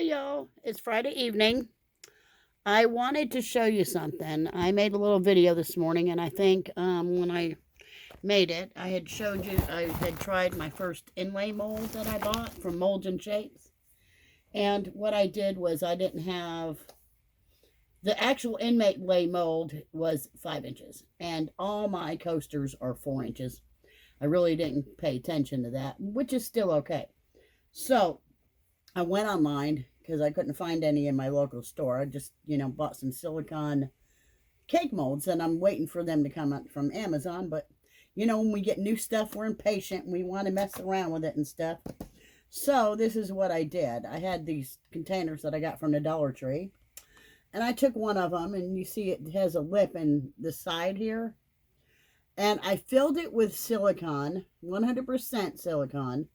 Hey y'all, it's Friday evening. I wanted to show you something. I made a little video this morning, and I think when I made it, I had showed you I had tried my first inlay mold that I bought from Molds and Shapes. And what I did was I didn't have the actual inlay mold was 5 inches, and all my coasters are 4 inches. I really didn't pay attention to that, which is still okay. So I went online because I couldn't find any in my local store. I just, bought some silicone cake molds, and I'm waiting for them to come out from Amazon. But, when we get new stuff, we're impatient and we want to mess around with it and stuff. So this is what I did. I had these containers that I got from the Dollar Tree, and I took one of them, and you see it has a lip in the side here. And I filled it with silicone, 100% silicone,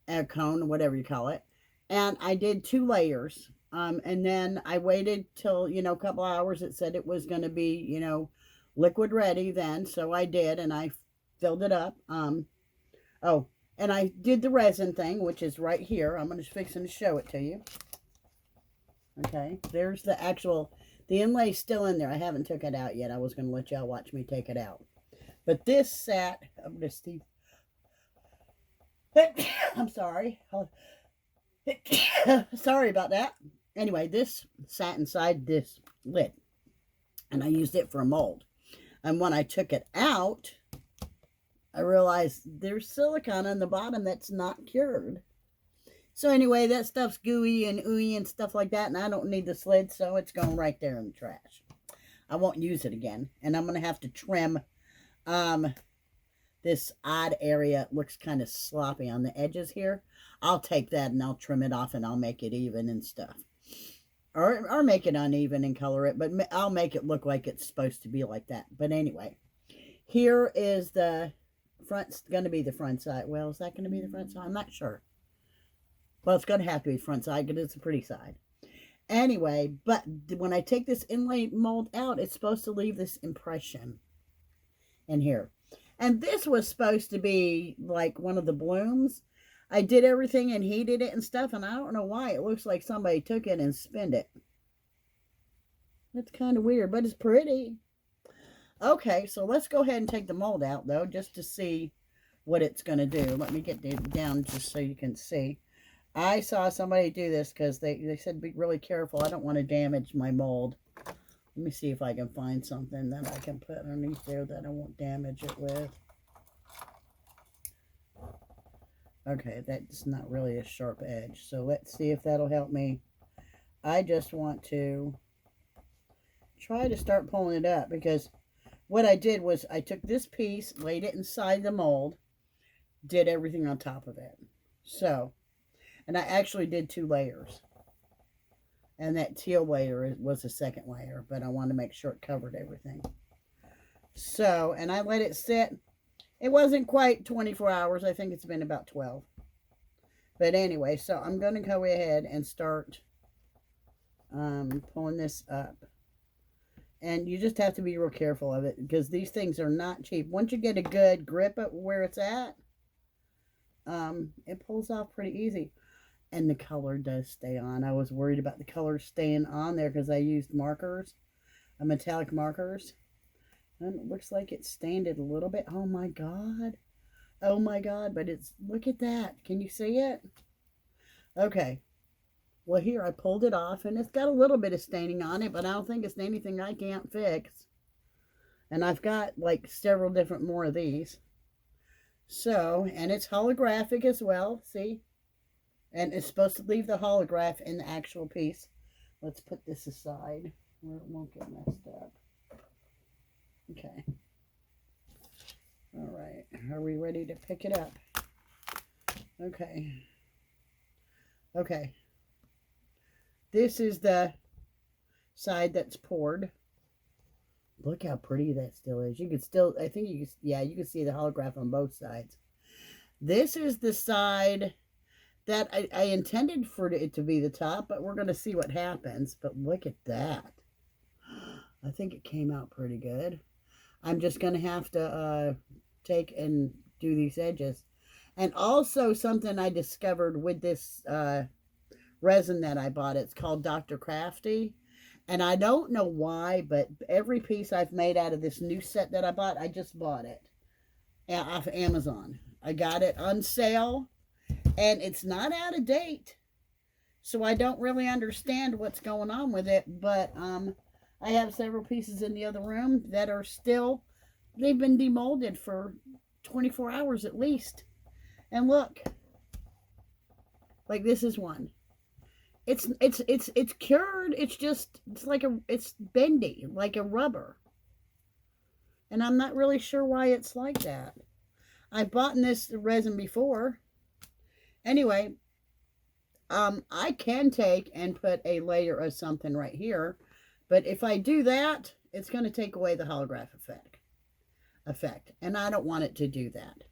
a cone, whatever you call it. And I did 2 layers. And then I waited till, a couple hours. It said it was going to be, liquid ready then. So I did, and I filled it up. Oh, and I did the resin thing, which is right here. I'm going to fix and show it to you. Okay, there's the inlay's still in there. I haven't took it out yet. I was going to let y'all watch me take it out. But this sat, I'm going to I'm sorry. Sorry about that. Anyway, this sat inside this lid, and I used it for a mold. And when I took it out, I realized there's silicone on the bottom that's not cured. So anyway, that stuff's gooey and ooey and stuff like that, and I don't need this lid, so it's going right there in the trash. I won't use it again, and I'm going to have to trim this odd area. It looks kind of sloppy on the edges here. I'll take that and I'll trim it off, and I'll make it even and stuff. Or make it uneven and color it, but I'll make it look like it's supposed to be like that. But anyway, here is the front, going to be the front side. Well, is that going to be the front side? I'm not sure. Well, it's going to have to be front side because it's a pretty side. Anyway, but when I take this inlay mold out, it's supposed to leave this impression in here. And this was supposed to be like one of the blooms. I did everything and heated it and stuff, and I don't know why it looks like somebody took it and spinned it. That's kind of weird, but it's pretty. Okay, so let's go ahead and take the mold out, though, just to see what it's going to do. Let me get down just so you can see. I saw somebody do this because they said be really careful. I don't want to damage my mold. Let me see if I can find something that I can put underneath there that I won't damage it with. Okay, that's not really a sharp edge. So let's see if that'll help me. I just want to try to start pulling it up, because what I did was I took this piece, laid it inside the mold, did everything on top of it. So, and I actually did 2 layers. And that teal layer was the second layer, but I wanted to make sure it covered everything. So, and I let it sit. It wasn't quite 24 hours. I think it's been about 12. But anyway, so I'm going to go ahead and start pulling this up. And you just have to be real careful of it, because these things are not cheap. Once you get a good grip at where it's at, it pulls off pretty easy. And the color does stay on. I was worried about the color staying on there because I used markers, metallic markers. And it looks like it stained it a little bit. Oh my God. Oh my God. But it's, look at that. Can you see it? Okay. Well, here I pulled it off, and it's got a little bit of staining on it, but I don't think it's anything I can't fix. And I've got like several different more of these. So, and it's holographic as well. See? And it's supposed to leave the holograph in the actual piece. Let's put this aside where it won't get messed up. Okay. All right. Are we ready to pick it up? Okay. Okay. This is the side that's poured. Look how pretty that still is. You could still, I think you can, yeah, you can see the holograph on both sides. This is the side that I intended for it to be the top, but we're going to see what happens. But look at that. I think it came out pretty good. I'm just going to have to take and do these edges. And also something I discovered with this resin that I bought. It's called Dr. Crafty. And I don't know why, but every piece I've made out of this new set that I bought, I just bought it off Amazon. I got it on sale, and it's not out of date. So I don't really understand what's going on with it, but I have several pieces in the other room that are still, they've been demolded for 24 hours at least. And look, like this is one. It's cured. It's bendy, like a rubber. And I'm not really sure why it's like that. I've bought this resin before. Anyway, I can take and put a layer of something right here, but if I do that, it's going to take away the holograph effect, and I don't want it to do that.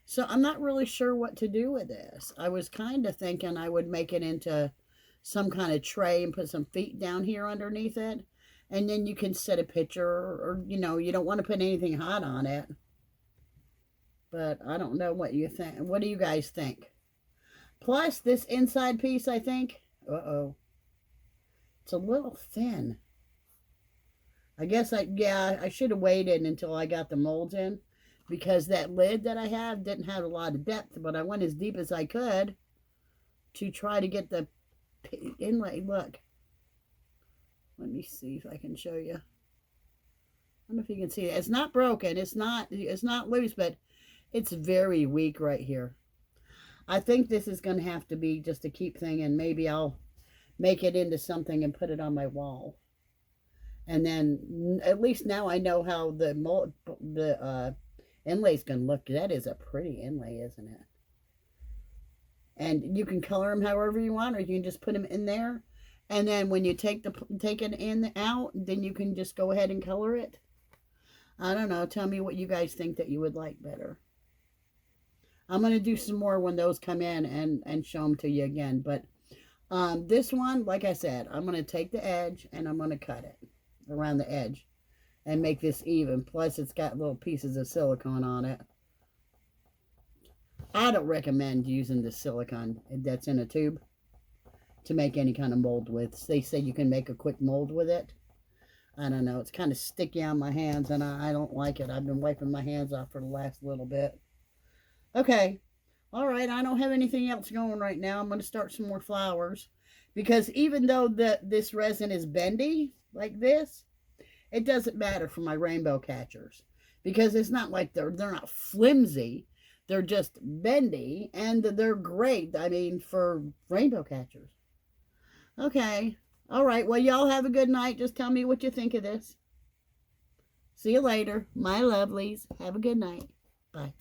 So I'm not really sure what to do with this. I was kind of thinking I would make it into some kind of tray and put some feet down here underneath it, and then you can set a picture, or you don't want to put anything hot on it. But I don't know what you think. What do you guys think? Plus, this inside piece, I think, it's a little thin. I guess I should have waited until I got the molds in, because that lid that I have didn't have a lot of depth, but I went as deep as I could to try to get the inlay. Look. Let me see if I can show you. I don't know if you can see it. It's not broken. It's not loose, but it's very weak right here. I think this is going to have to be just a keep thing, and maybe I'll make it into something and put it on my wall. And then at least now I know how the inlay's going to look. That is a pretty inlay, isn't it? And you can color them however you want, or you can just put them in there. And then when you take it in out, then you can just go ahead and color it. I don't know. Tell me what you guys think that you would like better. I'm going to do some more when those come in and show them to you again. But this one, like I said, I'm going to take the edge and I'm going to cut it around the edge and make this even. Plus, it's got little pieces of silicone on it. I don't recommend using the silicone that's in a tube to make any kind of mold with. They say you can make a quick mold with it. I don't know. It's kind of sticky on my hands, and I don't like it. I've been wiping my hands off for the last little bit. Okay. All right. I don't have anything else going right now. I'm going to start some more flowers, because even though this resin is bendy like this, it doesn't matter for my rainbow catchers, because it's not like they're not flimsy. They're just bendy, and they're great, I mean, for rainbow catchers. Okay. All right. Well, y'all have a good night. Just tell me what you think of this. See you later. My lovelies. Have a good night. Bye.